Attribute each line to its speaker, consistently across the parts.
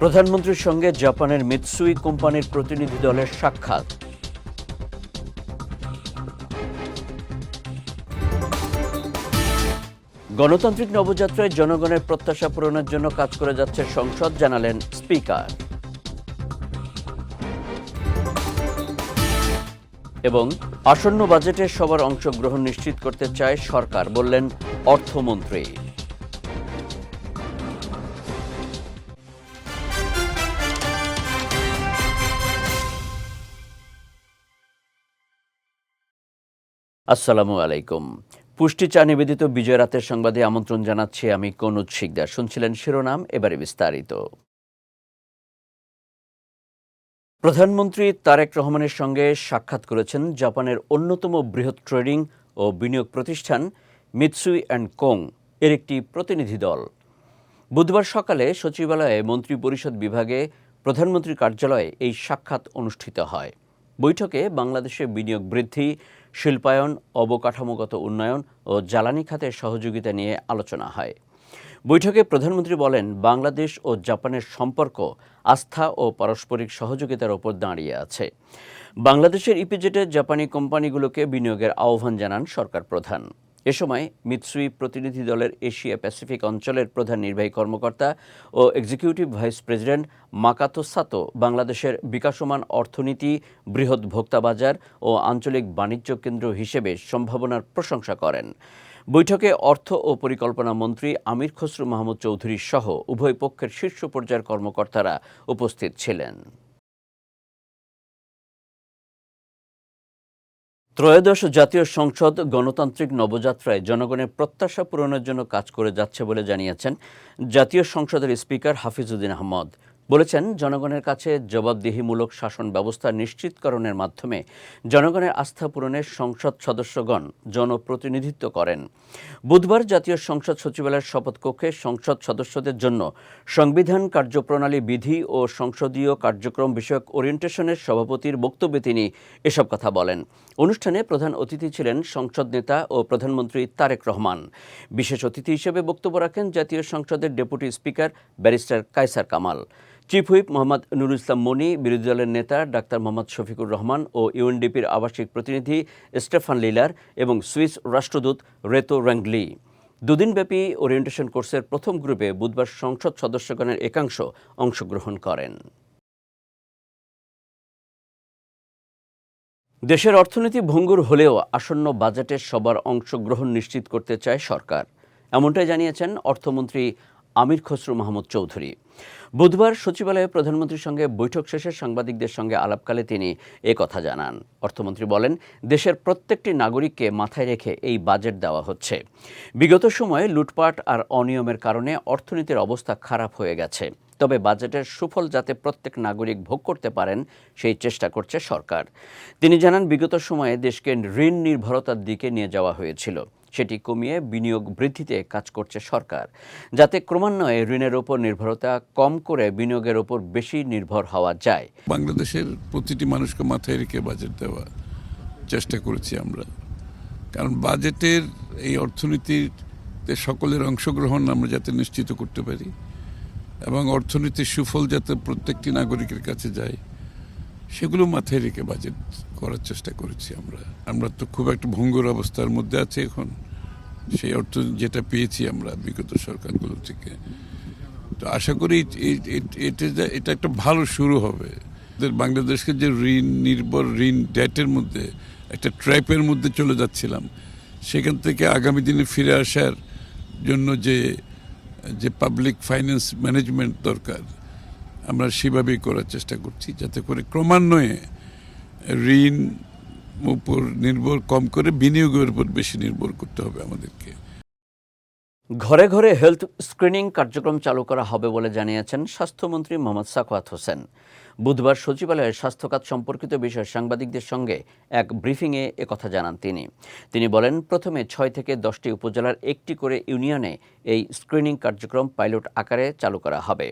Speaker 1: প্রধানমন্ত্রীর সঙ্গে জাপানের মিৎসুই কোম্পানির প্রতিনিধি দলের সাক্ষাৎ। গণতান্ত্রিক নবযাত্রায় জনগণের প্রত্যাশা পূরণের জন্য কাজ করে যাচ্ছে সংসদ, জানালেন স্পিকার। এবং আসন্ন বাজেটে সবার অংশগ্রহণ নিশ্চিত করতে চায় সরকার, বললেন অর্থমন্ত্রী। আসসালামু আলাইকুম। পুষ্টি চা নিবেদিত বিজয় রাতের সংবাদে আমন্ত্রণ জানাচ্ছি আমি কনুজ শিকদার। শুনছিলেন শিরোনাম, এবারে বিস্তারিত। প্রধানমন্ত্রী তারেক রহমানের সঙ্গে সাক্ষাৎ করেছেন জাপানের অন্যতম বৃহৎ ট্রেডিং ও বিনিয়োগ প্রতিষ্ঠান মিৎসুই অ্যান্ড কোং এর একটি প্রতিনিধি দল। বুধবার সকালে সচিবালয়ে মন্ত্রিপরিষদ বিভাগে প্রধানমন্ত্রীর কার্যালয়ে এই সাক্ষাৎ অনুষ্ঠিত হয়। বৈঠকে বাংলাদেশে বিনিয়োগ বৃদ্ধি, শিল্পায়ন, অবকাঠামোগত উন্নয়ন ও জ্বালানি খাতের সহযোগিতা নিয়ে আলোচনা হয়। বৈঠকে প্রধানমন্ত্রী বলেন, বাংলাদেশ ও জাপানের সম্পর্ক আস্থা ও পারস্পরিক সহযোগিতার ওপর দাঁড়িয়ে আছে। বাংলাদেশের ইপিজেডে জাপানি কোম্পানিগুলোকে বিনিয়োগের আহ্বান জানান সরকার প্রধান। এ সময় মিৎসুই প্রতিনিধি দলের এশিয়া প্যাসিফিক অঞ্চলের প্রধান নির্বাহী কর্মকর্তা ও এক্সিকিউটিভ ভাইস প্রেসিডেন্ট মাকাতো সাতো বাংলাদেশের বিকাশমান অর্থনীতি, বৃহৎ ভোক্তা বাজার ও আঞ্চলিক বাণিজ্য কেন্দ্র হিসেবে সম্ভাবনার প্রশংসা করেন। বৈঠকে অর্থ ও পরিকল্পনা মন্ত্রী আমির খসরু মাহমুদ চৌধুরী সহ উভয় পক্ষের শীর্ষ পর্যায়ের কর্মকর্তারা উপস্থিত ছিলেন। ত্রয়োদশ জাতীয় সংসদ গণতান্ত্রিক নবযাত্রায় জনগণের প্রত্যাশা পূরণের জন্য কাজ করে যাচ্ছে বলে জানিয়েছেন জাতীয় সংসদের স্পিকার হাফিজউদ্দিন আহমদ। বলেছেন, জনগণের কাছে জবাবদিহিমূলক শাসন ব্যবস্থা নিশ্চিতকরণের মাধ্যমে জনগণের আস্থা পূরণে সংসদ সদস্যগণ জনপ্রতিনিধিত্ব করেন। বুধবার জাতীয় সংসদ সচিবালয়ের শপথকক্ষে সংসদ সদস্যদের জন্য সংবিধান কার্যপ্রণালী বিধি ও সংসদীয় কার্যক্রম বিষয়ক ওরিয়েন্টেশনের সভাপতির বক্তব্যে তিনি এসব কথা বলেন। অনুষ্ঠানে প্রধান অতিথি ছিলেন সংসদ নেতা ও প্রধানমন্ত্রী তারেক রহমান। বিশেষ অতিথি হিসেবে বক্তব্য রাখেন জাতীয় সংসদের deputy speaker barrister Kaiser Kamal, chief whip Mohammad Nurul Islam Moni, বিরোধী দলের নেতা ডাক্তার মোহাম্মদ শফিকুর রহমান ও ইউএনডিপির আবাসিক প্রতিনিধি স্টেফান লিলার এবং সুইস রাষ্ট্রদূত রেতো র্যাঙ্গলি। দুদিনব্যাপী ওরিয়েন্টেশন কোর্সের প্রথম গ্রুপে বুধবার সংসদ সদস্যগণের একাংশ অংশগ্রহণ করেন। দেশের অর্থনীতি ভঙ্গুর হলেও আসন্ন বাজেটে সবার অংশগ্রহণ নিশ্চিত করতে চায় সরকার, এমনটাই জানিয়েছেন অর্থমন্ত্রী আমির খসরু মাহমুদ চৌধুরী। বুধবার সচিবালয়ে প্রধানমন্ত্রীর সঙ্গে বৈঠক শেষে সাংবাদিকদের সঙ্গে আলাপকালে তিনি কথা জানান। অর্থমন্ত্রী বলেন, দেশের প্রত্যেকটি নাগরিককে মাথায় রেখে এই বাজেট দেওয়া হচ্ছে। বিগত সময়ে লুটপাট আর অনিয়মের কারণে অর্থনীতির অবস্থা খারাপ হয়ে গেছে। তবে বাজেটের সুফল যাতে প্রত্যেক নাগরিক ভোগ করতে পারেন সেই চেষ্টা করছে সরকার। তিনি জানান, বিগত সময়ে দেশকে ঋণ নির্ভরতার দিকে নিয়ে যাওয়া হয়েছিল, সেটি কমিয়ে বিনিয়োগ বৃদ্ধিতে কাজ করছে সরকার, যাতে ক্রমান্বয়ে ঋণের ওপর নির্ভরতা কম করে বিনিয়োগের ওপর বেশি নির্ভর হওয়া যায়।
Speaker 2: বাংলাদেশের প্রতিটি মানুষকে মাথায় রেখে বাজেট দেওয়ার চেষ্টা করেছি আমরা, কারণ বাজেটের এই অর্থনীতিতে সকলের অংশগ্রহণ আমরা যাতে নিশ্চিত করতে পারি এবং অর্থনীতির সুফল যাতে প্রত্যেকটি নাগরিকের কাছে যায়, সেগুলো মাথায় রেখে বাজেট করার চেষ্টা করেছি আমরা তো খুব একটা ভঙ্গুর অবস্থার মধ্যে আছি এখন, সেই অর্থ যেটা পেয়েছি আমরা বিগত সরকারগুলো থেকে। তো আশা করি এটা একটা ভালো শুরু হবে। বাংলাদেশকে যে ঋণ ডেটের মধ্যে একটা ট্র্যাপের মধ্যে চলে যাচ্ছিলাম, সেখান থেকে আগামী দিনে ফিরে আসার জন্য যে পাবলিক ফাইন্যান্স ম্যানেজমেন্ট দরকার, আমরা সেভাবেই করার চেষ্টা করছি, যাতে করে ক্রমান্বয়ে ঋণ উপর নির্ভর কম করে বিনিয়োগের উপর বেশি নির্ভর করতে হবে আমাদেরকে।
Speaker 1: ঘরে ঘরে হেলথ স্ক্রিনিং কার্যক্রম চালু করা হবে বলে জানিয়েছেন স্বাস্থ্যমন্ত্রী মোহাম্মদ সাখাওয়াত হোসেন। বুধবার সচিবালয়ের স্বাস্থ্য খাত সম্পর্কিত বিষয়ে সাংবাদিকদের সঙ্গে এক ব্রিফিংয়ে একথা জানান তিনি বলেন, প্রথমে 6 থেকে 10টি উপজেলার একটি করে ইউনিয়নে এই স্ক্রিনিং কার্যক্রম পাইলট আকারে চালু করা হবে।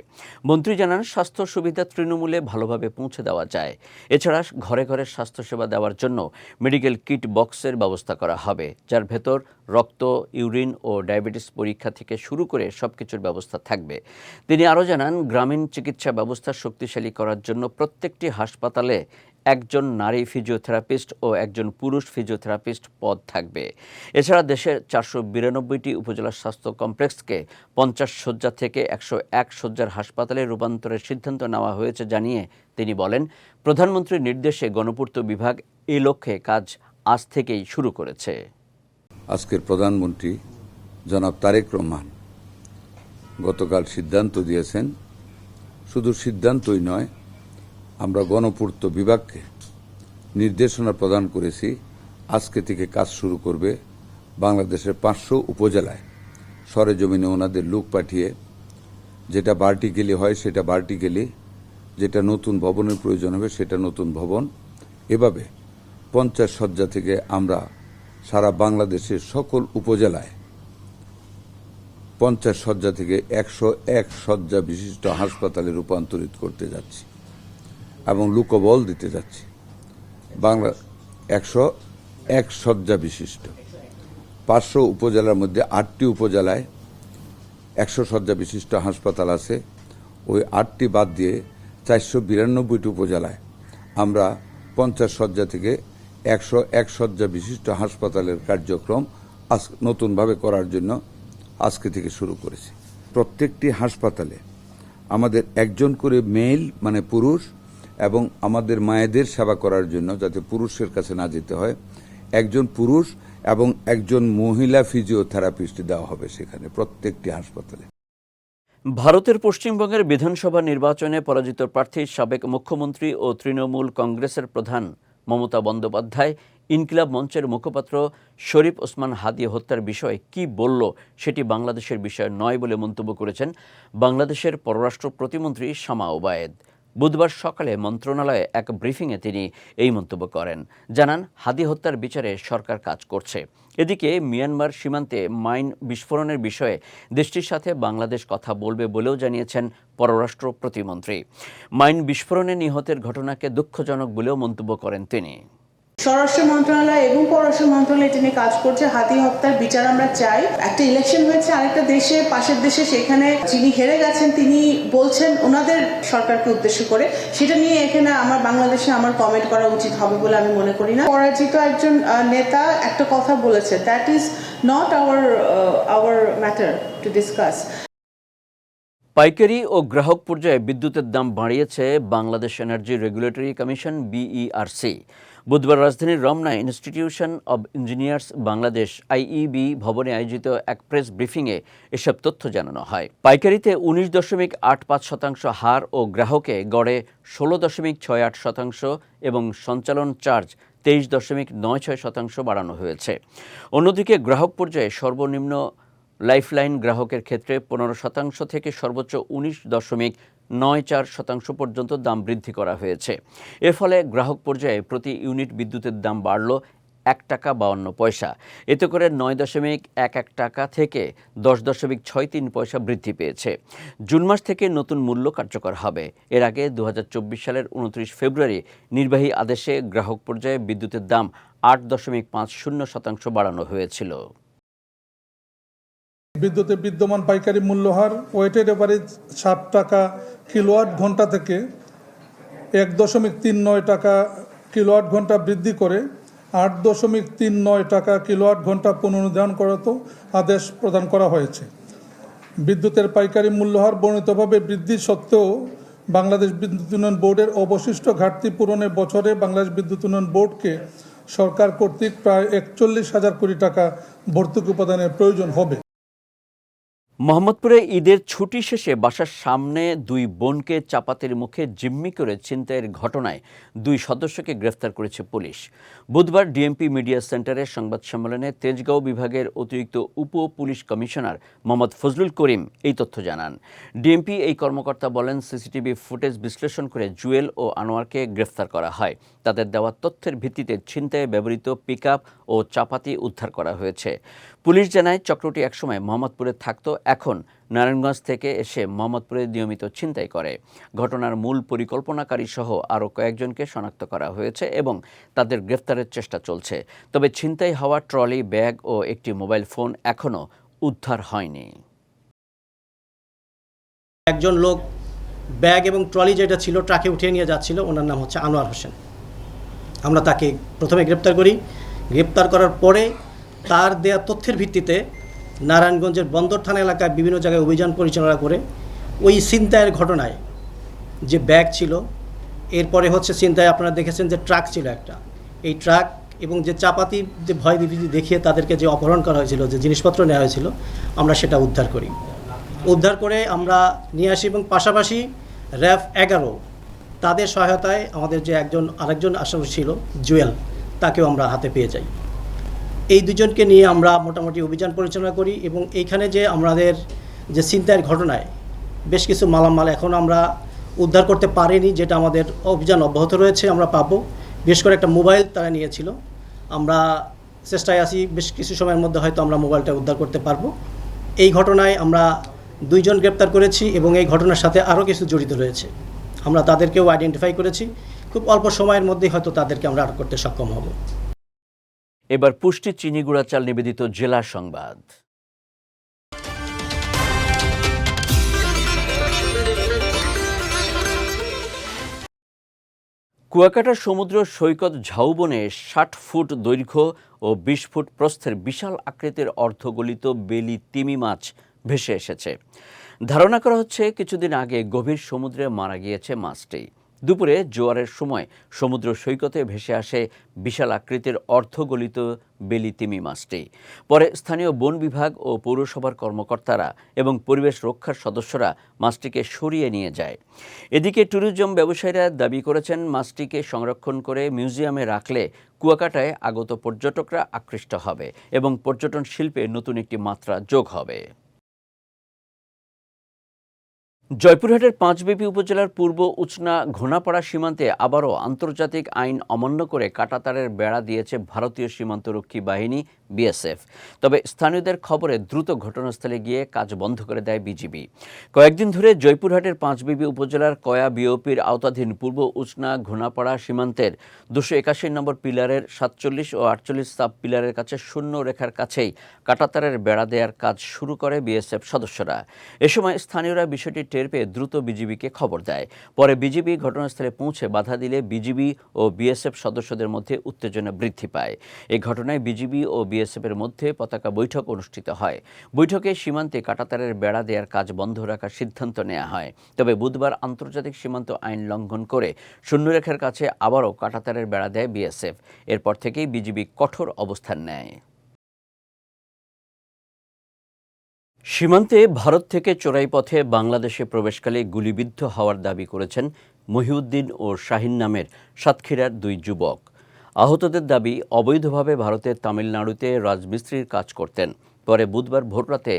Speaker 1: মন্ত্রী জানান, স্বাস্থ্য সুবিধা তৃণমূলে ভালোভাবে পৌঁছে দেওয়া যায়। এছাড়া ঘরে ঘরে স্বাস্থ্যসেবা দেওয়ার জন্য মেডিকেল কিট বক্সের ব্যবস্থা করা হবে, যার ভেতর রক্ত, ইউরিন ও ডায়াবেটিস পরীক্ষা থেকে শুরু করে সবকিছুর ব্যবস্থা থাকবে। তিনি আরও জানান, গ্রামীণ চিকিৎসা ব্যবস্থা শক্তিশালী করার জন্য প্রত্যেকটি হাসপাতালে একজন নারী ফিজিওথেরাপিস্ট ও একজন পুরুষ ফিজিওথেরাপিস্ট পদ থাকবে। এছাড়া দেশের 492টি উপজেলা স্বাস্থ্য কমপ্লেক্সকে 50 শয্যা থেকে 101 শয্যার হাসপাতালে রূপান্তরের সিদ্ধান্ত নেওয়া হয়েছে জানিয়ে তিনি বলেন, প্রধানমন্ত্রীর নির্দেশে গণপূর্ত বিভাগ এই লক্ষ্যে কাজ আজ থেকেই শুরু করেছে।
Speaker 3: আজকের প্রধানমন্ত্রী জনাব তারেক রহমান গতকাল সিদ্ধান্ত দিয়েছেন। শুধু সিদ্ধান্তই নয়, আমরা গণপূর্ত বিভাগকে নির্দেশনা প্রদান করেছি, আজকে থেকে কাজ শুরু করবে। বাংলাদেশের 500 উপজেলায় সরেজমিনে ওনাদের লোক পাঠিয়ে, যেটা ভার্টিক্যালি হয় সেটা ভার্টিক্যালি, যেটা নতুন ভবনের প্রয়োজন হবে সেটা নতুন ভবন, এভাবে 50 শয্যা থেকে আমরা সারা বাংলাদেশের সকল উপজেলায় 50 শয্যা থেকে 101 শয্যা বিশিষ্ট হাসপাতালে রূপান্তরিত করতে যাচ্ছি এবং লোকবল দিতে যাচ্ছি। 101 শয্যা বিশিষ্ট 500 উপজেলার মধ্যে 8টি উপজেলায় 100 শয্যা বিশিষ্ট হাসপাতাল আছে। ওই 8টি বাদ দিয়ে 492টি উপজেলায় আমরা 50 শয্যা থেকে 101 শয্যা বিশিষ্ট হাসপাতালের কার্যক্রম নতুনভাবে করার জন্য আজকে থেকে শুরু করেছি। প্রত্যেকটি হাসপাতালে আমাদের একজন করে মেল মানে পুরুষ এবং আমাদের মায়েদের সেবা করার জন্য, যাতে পুরুষের কাছে না যেতে হয়, একজন পুরুষ এবং একজন মহিলা ফিজিওথেরাপিস্ট দেওয়া হবে সেখানে প্রত্যেকটি হাসপাতালে।
Speaker 1: ভারতের পশ্চিমবঙ্গের বিধানসভা নির্বাচনে পরাজিত প্রার্থী সাবেক মুখ্যমন্ত্রী ও তৃণমূল কংগ্রেসের প্রধান মমতা বন্দ্যোপাধ্যায় ইনকিলাব মঞ্চের মুখপাত্র শরীফ ওসমান হাদি হত্যার বিষয়ে কি বলল সেটি বাংলাদেশের বিষয় নয় বলে মন্তব্য করেছেন বাংলাদেশের পররাষ্ট্র প্রতিমন্ত্রী শামা ওবায়েদ। বুধবার সকালে মন্ত্রণালয়ে এক ব্রিফিংয়ে তিনি এই মন্তব্য করেন। জানান, হাদি হত্যার বিচারে সরকার কাজ করছে। এদিকে মিয়ানমার সীমান্তে মাইন বিস্ফোরণের বিষয়ে দেশটির সাথে বাংলাদেশ কথা বলবে বলেও জানিয়েছেন পররাষ্ট্র প্রতিমন্ত্রী। মাইন বিস্ফোরণে নিহতের ঘটনাকে দুঃখজনক বলেও মন্তব্য করেন তিনি।
Speaker 4: স্বরাষ্ট্র মন্ত্রণালয় এবং পররাষ্ট্র মন্ত্রণালয় এটা নিয়ে কাজ করছে। হাতি হত্যার বিচার আমরা চাই। একটা ইলেকশন হয়েছে আরেকটা দেশে, পাশের দেশে, সেখানে যিনি হেরে গেছেন তিনি বলছেন ওনাদের সরকারকে উদ্দেশ্য করে, সেটা নিয়ে এখানে আমার বাংলাদেশে আমার কমেন্ট করা উচিত হবে বলে আমি মনে করি না। পরাজিত একজন নেতা একটা কথা বলেছে, that is not our matter to discuss.
Speaker 1: পাইকারি ও গ্রাহক পর্যায়ে বিদ্যুতের দাম বাড়িয়েছে Bangladesh energy regulatory commission BERC। বুধবার রাজধানীর Ramna institution of engineers Bangladesh IEB ভবনে আয়োজিত এক প্রেস ব্রিফিংয়ে এসব তথ্য জানানো হয়। পাইকারিতে 19.85% হার ও গ্রাহকে গড়ে 16.68% এবং সঞ্চালন চার্জ 23.96% বাড়ানো হয়েছে। অন্যদিকে গ্রাহক পর্যায়ে সর্বনিম্ন লাইফলাইন গ্রাহকের ক্ষেত্রে 15% থেকে সর্বোচ্চ 19.94% পর্যন্ত দাম বৃদ্ধি করা হয়েছে। এর ফলে গ্রাহক পর্যায়ে প্রতি ইউনিট বিদ্যুতের দাম বাড়ল 1 টাকা 52 পয়সা। এতে করে 9.11 টাকা থেকে 10.63 পয়সা বৃদ্ধি পেয়েছে। জুন মাস থেকে নতুন মূল্য কার্যকর হবে। এর আগে 2024 সালের 29 ফেব্রুয়ারি নির্বাহী আদেশে গ্রাহক পর্যায়ে বিদ্যুতের দাম 8.50% বাড়ানো হয়েছিল।
Speaker 5: বিদ্যুতের বিদ্যমান পাইকারি মূল্যহার ওয়েটেড এভারেজ 7 টাকা কিলোওয়াট ঘন্টা থেকে 1.39 টাকা কিলোওয়াট ঘন্টা বৃদ্ধি করে 8.39 টাকা কিলোওয়াট ঘন্টা পুনর্নির্ধারণ করার আদেশ প্রদান করা হয়েছে। বিদ্যুতের পাইকারি মূল্যহার বর্ণিতভাবে বৃদ্ধি সত্ত্বেও বাংলাদেশ বিদ্যুৎ উন্নয়ন বোর্ডের অবশিষ্ট ঘাটতি পূরণে বছরে বাংলাদেশ বিদ্যুৎ উন্নয়ন বোর্ডকে সরকার কর্তৃক প্রায় 41,000 কোটি টাকা ভর্তুকি প্রদানের প্রয়োজন হবে।
Speaker 1: মোহাম্মদপুরে ঈদের ছুটি শেষে বাসার সামনে দুই বোনকে চাপাতির মুখে জিম্মি করে ছিনতাইয়ের ঘটনায় দুই সদস্যকে গ্রেফতার করেছে পুলিশ। বুধবার ডিএমপি মিডিয়া সেন্টারের সংবাদ সম্মেলনে তেজগাঁও বিভাগের অতিরিক্ত উপ পুলিশ কমিশনার মোহাম্মদ ফজলুল করিম এই তথ্য জানান। ডিএমপি এই কর্মকর্তা বলেন, সিসিটিভি ফুটেজ বিশ্লেষণ করে জুয়েল ও আনোয়ারকে গ্রেফতার করা হয়। তাদের দেওয়া তথ্যের ভিত্তিতে ছিনতাইয়ে ব্যবহৃত পিকআপ ও চাপাতি উদ্ধার করা হয়েছে। পুলিশ জানায়, চক্রটি একসময় মোহাম্মদপুরে থাকত, এখন নারায়ণগঞ্জ থেকে এসে মোহাম্মদপুরে নিয়মিত ছিনতাই করে। ঘটনার মূল পরিকল্পনাকারী সহ আরও কয়েকজনকে শনাক্ত করা হয়েছে এবং তাদের গ্রেফতারের চেষ্টা চলছে। তবে ছিনতাই হওয়া ট্রলি ব্যাগ ও একটি মোবাইল ফোন এখনও উদ্ধার হয়নি।
Speaker 6: একজন লোক ব্যাগ এবং ট্রলি যেটা ছিল ট্রাকে উঠিয়ে নিয়ে যাচ্ছিল, ওনার নাম হচ্ছে আনোয়ার হোসেন। আমরা তাকে প্রথমে গ্রেপ্তার করি। গ্রেপ্তার করার পরে তার দেয়া তথ্যের ভিত্তিতে নারায়ণগঞ্জের বন্দর থানা এলাকায় বিভিন্ন জায়গায় অভিযান পরিচালনা করে ওই ছিনতাইয়ের ঘটনায় যে ব্যাগ ছিল, এরপরে হচ্ছে ছিনতাই আপনারা দেখেছেন যে ট্রাক ছিল একটা, এই ট্রাক এবং যে চাপাতি যে ভয় বিভীতি দেখিয়ে তাদেরকে যে অপহরণ করা হয়েছিল, যে জিনিসপত্র নেওয়া হয়েছিল, আমরা সেটা উদ্ধার করি। উদ্ধার করে আমরা নিয়ে আসি এবং পাশাপাশি র্যাব 11 তাদের সহায়তায় আমাদের যে আরেকজন আসামি ছিল জুয়েল, তাকেও আমরা হাতে পেয়ে যাই। এই দুজনকে নিয়ে আমরা মোটামুটি অভিযান পরিচালনা করি এবং এইখানে যে আমাদের যে ছিনতাইয়ের ঘটনায় বেশ কিছু মালামাল এখন আমরা উদ্ধার করতে পারিনি, যেটা আমাদের অভিযান অব্যাহত রয়েছে, আমরা পাবো। বিশেষ করে একটা মোবাইল তারা নিয়েছিল, আমরা চেষ্টায় আছি বেশ কিছু সময়ের মধ্যে হয়তো আমরা মোবাইলটা উদ্ধার করতে পারবো। এই ঘটনায় আমরা 2 জন গ্রেপ্তার করেছি এবং এই ঘটনার সাথে আরও কিছু জড়িত রয়েছে, আমরা তাদেরকেও আইডেন্টিফাই করেছি। খুব অল্প সময়ের মধ্যেই হয়তো তাদেরকে আমরা আটক করতে সক্ষম হব।
Speaker 1: এবার পুষ্টি চিনি গুঁড়া চাল নিবেদিত জেলা সংবাদ। কুয়াকাটা সমুদ্র সৈকত ঝাউবনে 60 ফুট দৈর্ঘ্য ও 20 ফুট প্রস্থের বিশাল আকৃতির অর্ধগলিত বেলি তিমি মাছ ভেসে এসেছে। ধারণা করা হচ্ছে কিছুদিন আগে গভীর সমুদ্রে মারা গিয়েছে মাছটি। দুপুরে জোয়ারের সময় সমুদ্র সৈকতে ভেসে আসে বিশাল আকৃতির অর্ধগলিত বেলি তিমি মাছটি। পরে স্থানীয় বন বিভাগ ও পৌরসভার কর্মকর্তারা এবং পরিবেশ রক্ষার সদস্যরা মাছটিকে সরিয়ে নিয়ে যায়। এদিকে ট্যুরিজম ব্যবসায়ীরা দাবি করেছেন, মাছটিকে সংরক্ষণ করে মিউজিয়ামে রাখলে কুয়াকাটায় আগত পর্যটকরা আকৃষ্ট হবে এবং পর্যটন শিল্পে নতুন একটি মাত্রা যোগ হবে। জয়পুরহাটের পাঁচবিবি উপজেলার পূর্ব উচনা ঘোনাপাড়া সীমান্তে আবারও আন্তর্জাতিক আইন অমান্য করে কাঁটাতারের বেড়া দিয়েছে ভারতীয় সীমান্তরক্ষী বাহিনী বিএসএফ। তবে স্থানীয়দের খবরে দ্রুত ঘটনাস্থলে গিয়ে কাজ বন্ধ করে দেয় বিজিবি। কয়েকদিন ধরে জয়পুরহাটের পাঁচবিবি উপজেলার কয়া বিওপির আওতাধীন পূর্ব উচনা ঘোনাপাড়া সীমান্তের 281 নম্বর পিলারের 47 ও 48 সাব পিলারের কাছে শূন্য রেখার কাছেই কাঁটাতারের বেড়া দেওয়ার কাজ শুরু করে বিএসএফ সদস্যরা। এ সময় স্থানীয়রা বিষয়টি টের পেয়ে দ্রুত বিজিবিকে খবর দেয়। পরে বিজিবি ঘটনাস্থলে পৌঁছে বাধা দিলে বিজিবি ও বিএসএফ সদস্যদের মধ্যে উত্তেজনা বৃদ্ধি পায়। এই ঘটনায় বিজিবি ও বিএসএফের মধ্যে পতাকা বৈঠক অনুষ্ঠিত হয়। বৈঠকে সীমান্তে কাঁটাতারের বেড়া দেওয়ার কাজ বন্ধ রাখার সিদ্ধান্ত নেওয়া হয়। তবে বুধবার আন্তর্জাতিক সীমান্ত আইন লঙ্ঘন করে শূন্যরেখার কাছে আবারও কাঁটাতারের বেড়া দেয় বিএসএফ। এরপর থেকেই বিজিবি কঠোর অবস্থান নেয়। সীমান্তে ভারত থেকে চোরাই পথে বাংলাদেশে প্রবেশকালে গুলিবিদ্ধ হওয়ার দাবি করেছেন মহিউদ্দিন ও শাহিন নামের সাতক্ষীরার 2 যুবক। আহতদের দাবি, অবৈধভাবে ভারতের তামিলনাড়ুতে রাজমিস্ত্রির কাজ করতেন। পরে বুধবার ভোররাতে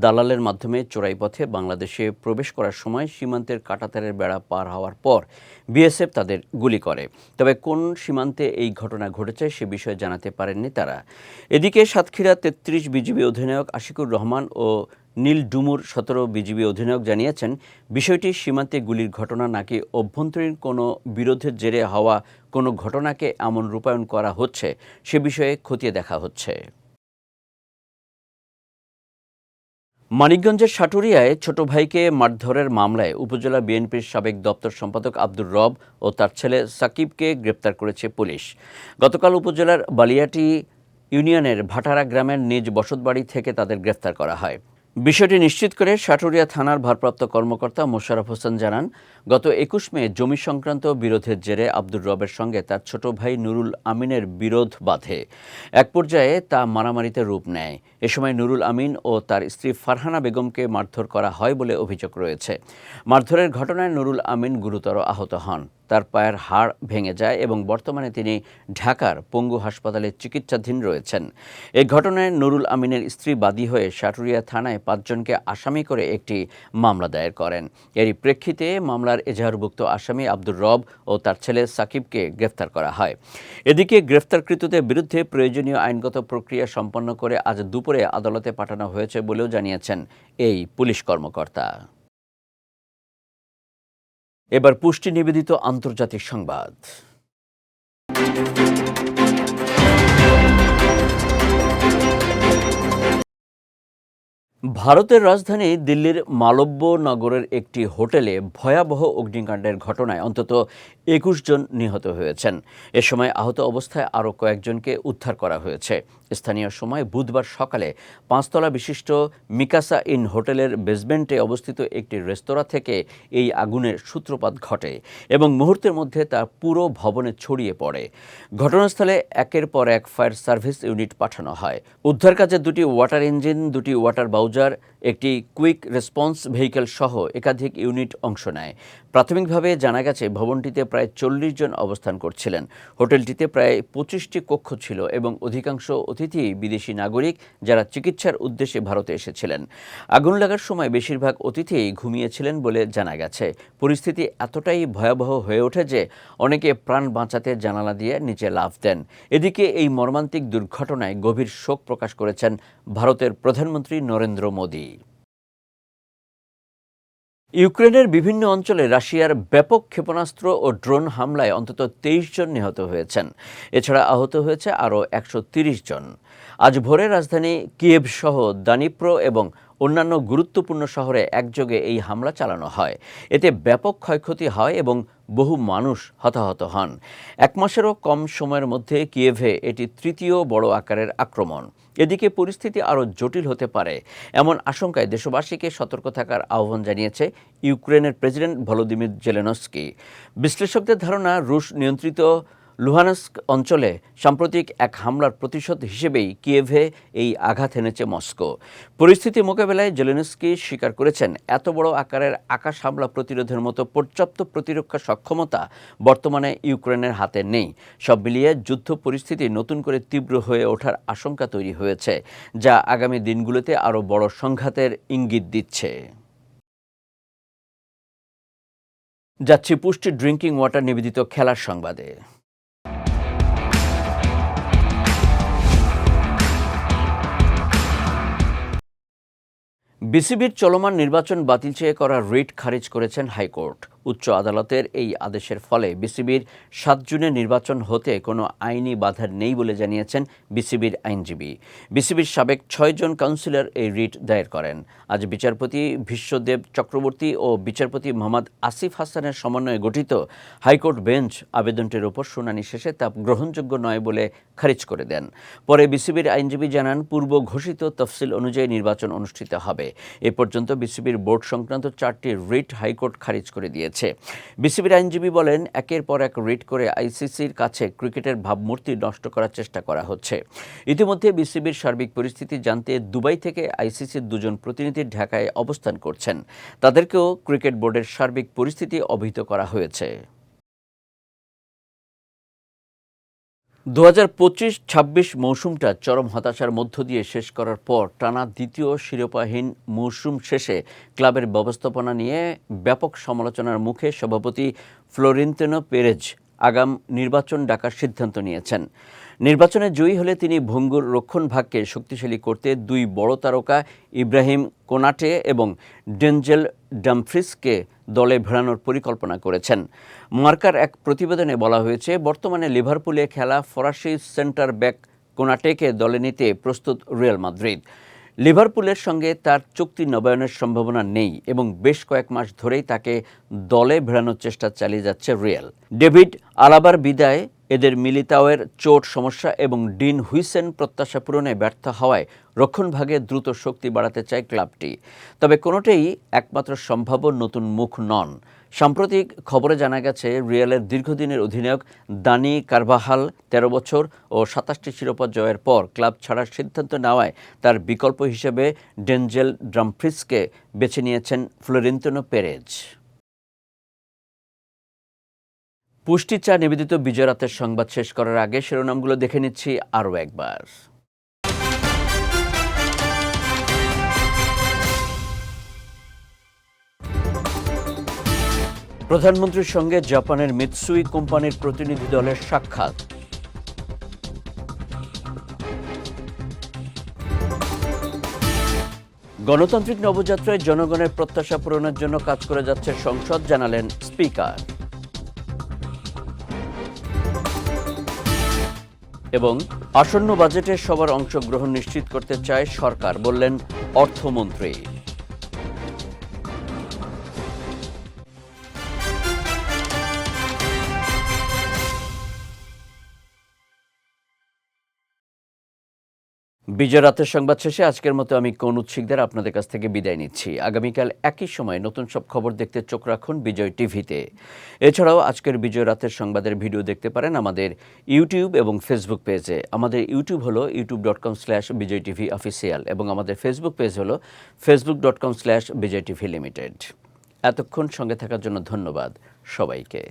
Speaker 1: দালালের মাধ্যমে চোরাই পথে বাংলাদেশে প্রবেশ করার সময় সীমান্তের কাঁটাতারের বেড়া পার হওয়ার পর বিএসএফ তাদের গুলি করে। তবে কোন সীমান্তে এই ঘটনা ঘটেছে সে বিষয়ে জানাতে পারেননি তারা। এদিকে সাতক্ষীরা 33 বিজিবি অধিনায়ক আশিকুর রহমান ও নীল ডুমুর 17 বিজিবি অধিনায়ক জানিয়েছেন, বিষয়টি সীমান্তে গুলির ঘটনা নাকি অভ্যন্তরীণ কোনো বিরোধের জেরে হওয়া কোনো ঘটনাকে এমন রূপায়ণ করা হচ্ছে সে বিষয়ে খতিয়ে দেখা হচ্ছে। মানিকগঞ্জের সাটুরিয়ায় ছোট ভাইকে মারধরের মামলায় উপজেলা বিএনপির সাবেক দপ্তর সম্পাদক আব্দুর রব ও তার ছেলে সাকিবকে গ্রেপ্তার করেছে পুলিশ। গতকাল উপজেলার বালিয়াটি ইউনিয়নের ভাটারা গ্রামের নিজ বসতবাড়ি থেকে তাদের গ্রেপ্তার করা হয়। বিষয়টি নিশ্চিত করে সাটুরিয়া থানার ভারপ্রাপ্ত কর্মকর্তা মোশাররফ হোসেন জানান, গত ২১ মে জমি সংক্রান্ত বিরোধের জেরে আব্দুর রবের সঙ্গে তার ছোট ভাই নুরুল আমিনের বিরোধ বাধে। এক পর্যায়ে তা মারামারিতে রূপ নেয়। এ সময় নুরুল আমিন ও তার স্ত্রী ফারহানা বেগমকে মারধর করা হয় বলে অভিযোগ রয়েছে। মারধরের ঘটনায় নুরুল আমিন গুরুতর আহত হন। তার পায়ের হাড় ভেঙে যায় এবং বর্তমানে তিনি ঢাকার পঙ্গু হাসপাতালে চিকিৎসাধীন রয়েছেন। এই ঘটনায় নুরুল আমিনের স্ত্রী বাদী হয়ে সাটুরিয়া থানায় ৫ জনকে আসামি করে একটি মামলা দায়ের করেন। এরই প্রেক্ষিতে মামলার এজাহারভুক্ত আসামি আব্দুর রব ও তার ছেলে সাকিবকে গ্রেফতার করা হয়। এদিকে গ্রেফতারকৃতদের বিরুদ্ধে প্রয়োজনীয় আইনগত প্রক্রিয়া সম্পন্ন করে আজ দুপুরে আদালতে পাঠানো হয়েছে বলেও জানিয়েছেন এই পুলিশ কর্মকর্তা। এবার পুষ্টি নিবেদিত আন্তর্জাতিক সংবাদ। ভারতের রাজধানী দিল্লির মালব্য নগরের একটি হোটেলে ভয়াবহ অগ্নিকাণ্ডের ঘটনায় অন্তত ২১ জন নিহত হয়েছেন। এ সময় আহত অবস্থায় আরও কয়েকজনকে উদ্ধার করা হয়েছে। স্থানীয় সময় বুধবার সকালে ৫ তলা বিশিষ্ট মিকাসা ইন হোটেলের বেসমেন্টে অবস্থিত একটি রেস্তোরাঁ থেকে এই আগুনের সূত্রপাত ঘটে এবং মুহূর্তের মধ্যে তা পুরো ভবনে ছড়িয়ে পড়ে। ঘটনাস্থলে একের পর এক ফায়ার সার্ভিস ইউনিট পাঠানো হয়। উদ্ধার কাজে ২টি ওয়াটার ইঞ্জিন, ২টি ওয়াটার বাউজার, একটি কুইক রেসপন্স ভেহিকেল সহ একাধিক ইউনিট অংশ নেয়। প্রাথমিকভাবে জানা গেছে ভবনটিতে প্রায় ৪০ জন অবস্থান করছিলেন। হোটেলটিতে প্রায় ২৫টি কক্ষ ছিল এবং অধিকাংশ অতিথি বিদেশি নাগরিক যারা চিকিৎসার উদ্দেশ্যে ভারতে এসেছিলেন। আগুন লাগার সময় বেশিরভাগ অতিথিই ঘুমিয়েছিলেন বলে জানা গেছে। পরিস্থিতি এতটাই ভয়াবহ হয়ে ওঠে যে অনেকে প্রাণ বাঁচাতে জানালা দিয়ে নিচে লাফ দেন। এদিকে এই মর্মান্তিক দুর্ঘটনায় গভীর শোক প্রকাশ করেছেন ভারতের প্রধানমন্ত্রী নরেন্দ্র মোদী। ইউক্রেনের বিভিন্ন অঞ্চলে রাশিয়ার ব্যাপক ক্ষেপণাস্ত্র ও ড্রোন হামলায় অন্তত ২৩ জন নিহত হয়েছেন। এছাড়া আহত হয়েছে আরও ১৩০ জন। আজ ভোরে রাজধানী কিয়েভ সহ দানিপ্রো এবং অন্যান্য গুরুত্বপূর্ণ শহরে একযোগে এই হামলা চালানো হয়। এতে ব্যাপক ক্ষয়ক্ষতি হয় এবং বহু মানুষ হতাহত হন। ১ মাসেরও কম সময়ের মধ্যে কিয়েভে এটি তৃতীয় বড় আকারের আক্রমণ। এদিকে পরিস্থিতি আরও জটিল হতে পারে এমন আশঙ্কায় দেশবাসীকে সতর্ক থাকার আহ্বান জানিয়েছে ইউক্রেনের প্রেসিডেন্ট ভলোদিমির জেলেনস্কি। বিশ্লেষকদের ধারণা, রুশ নিয়ন্ত্রিত লুহানস্ক অঞ্চলে সাম্প্রতিক এক হামলার প্রতিশোধ হিসেবেই কিয়েভে এই আঘাত এনেছে মস্কো। পরিস্থিতি মোকাবেলায় জেলেনস্কি স্বীকার করেছেন, এত বড় আকারের আকাশ হামলা প্রতিরোধের মতো পর্যাপ্ত প্রতিরক্ষা সক্ষমতা বর্তমানে ইউক্রেনের হাতে নেই। সব মিলিয়ে যুদ্ধ পরিস্থিতি নতুন করে তীব্র হয়ে ওঠার আশঙ্কা তৈরি হয়েছে, যা আগামী দিনগুলোতে আরও বড় সংঘাতের ইঙ্গিত দিচ্ছে। যাচ্ছি পুষ্টি ড্রিঙ্কিং ওয়াটার নিবেদিত খেলার সংবাদে। বিসিবির চলমান নির্বাচন বাতিল চেয়ে করা রিট খারিজ করেছেন হাইকোর্ট। উচ্চ আদালতের এই আদেশের ফলে বিসিবির ৭ জুনে নির্বাচন হতে কোনো আইনি বাধা নেই বলে জানিয়েছেন বিসিবির আইনজীবী। বিসিবির সাবেক ৬ জন কাউন্সিলর এই রিট দায়ের করেন। আজ বিচারপতি বিশ্বদেব চক্রবর্তী ও বিচারপতি মোহাম্মদ আসিফ হাসানের সমন্বয়ে গঠিত হাইকোর্ট বেঞ্চ আবেদনটির ওপর শুনানি শেষে তা গ্রহণযোগ্য নয় বলে খারিজ করে দেন। পরে বিসিবির আইনজীবী জানান, পূর্ব ঘোষিত তফসিল অনুযায়ী নির্বাচন অনুষ্ঠিত হবে। এ পর্যন্ত বিসিবির বোর্ড সংক্রান্ত ৪টি রিট হাইকোর্ট খারিজ করে দিয়েছে। বিসিবির আইনজীবী বলেন, একের পর এক রিট করে আইসিসির কাছে ক্রিকেটের ভাবমূর্তি নষ্ট করার চেষ্টা করা হচ্ছে। ইতিমধ্যে বিসিবির সার্বিক পরিস্থিতি জানতে দুবাই থেকে আইসিসির ২ জন প্রতিনিধি ঢাকায় অবস্থান করছেন। তাদেরকেও ক্রিকেট বোর্ডের সার্বিক পরিস্থিতি অবহিত করা হয়েছে। ২০২৫-২৬ মৌসুমটা চরম হতাশার মধ্য দিয়ে শেষ করার পর টানা দ্বিতীয় শিরোপাহীন মৌসুম শেষে ক্লাবের ব্যবস্থাপনা নিয়ে ব্যাপক সমালোচনার মুখে সভাপতি ফ্লোরেন্তিনো পেরেজ আগাম নির্বাচন ডাকার সিদ্ধান্ত নিয়েছেন। নির্বাচনে জয়ী হলে তিনি ভঙ্গুর রক্ষণভাগকে শক্তিশালী করতে ২ বড় তারকা ইব্রাহিম কোনাটে এবং ডেনজেল ডামফ্রিসকে দলে ভেড়ানোর পরিকল্পনা করেছেন। মার্কার এক প্রতিবেদনে বলা হয়েছে, বর্তমানে লিভারপুলে খেলা ফরাসি সেন্টার ব্যাক কোনাটেকে দলে নিতে প্রস্তুত রিয়াল মাদ্রিদ। লিভারপুলের সঙ্গে তার চুক্তি নবায়নের সম্ভাবনা নেই এবং বেশ কয়েক মাস ধরেই তাকে দলে ভেড়ানোর চেষ্টা চালিয়ে যাচ্ছে রিয়াল। ডেভিড আলাবার বিদায় এদের মিলিতাওয়ের চোট সমস্যা এবং ডিন হুইসেন প্রত্যাশা পূরণে ব্যর্থ হওয়ায় রক্ষণভাগে দ্রুত শক্তি বাড়াতে চায় ক্লাবটি। তবে কোনোটাই একমাত্র সম্ভাব্য নতুন মুখ নন। সাম্প্রতিক খবরে জানা গেছে রিয়ালের দীর্ঘদিনের অধিনায়ক দানি কারভাহাল ১৩ বছর ও ২৭টি শিরোপা জয়ের পর ক্লাব ছাড়ার সিদ্ধান্ত নেওয়ায় তার বিকল্প হিসেবে ডেনজেল ড্রামফ্রিসকে বেছে নিয়েছেন ফ্লোরেন্তিনো পেরেজ। পুষ্টি চা নিবেদিত বিজয় রাতের সংবাদ শেষ করার আগে শিরোনামগুলো দেখে নিচ্ছি আরও একবার। প্রধানমন্ত্রীর সঙ্গে জাপানের মিৎসুই কোম্পানির প্রতিনিধি দলের সাক্ষাৎ। গণতান্ত্রিক নবযাত্রায় জনগণের প্রত্যাশা পূরণের জন্য কাজ করে যাচ্ছে সংসদ, জানালেন স্পিকার। এবং আসন্ন বাজেটে সবার অংশগ্রহণ নিশ্চিত করতে চায় সরকার, বললেন অর্থমন্ত্রী। বিজয় রাতের সংবাদ শেষে আজকের মতো আমি কনুৎ শিকদার আপনাদের কাছ থেকে বিদায় নিচ্ছি। আগামীকাল একই সময় নতুন সব খবর দেখতে চোখ রাখুন বিজয় টিভিতে। এছাড়াও আজকের বিজয় রাতের সংবাদের ভিডিও দেখতে পারেন আমাদের ইউটিউব এবং ফেসবুক পেজে। আমাদের ইউটিউব হলো youtube.com/bijaytvofficial এবং আমাদের ফেসবুক পেজ হলো facebook.com/bijaytvlimited। এতক্ষণ সঙ্গে থাকার জন্য ধন্যবাদ সবাইকে।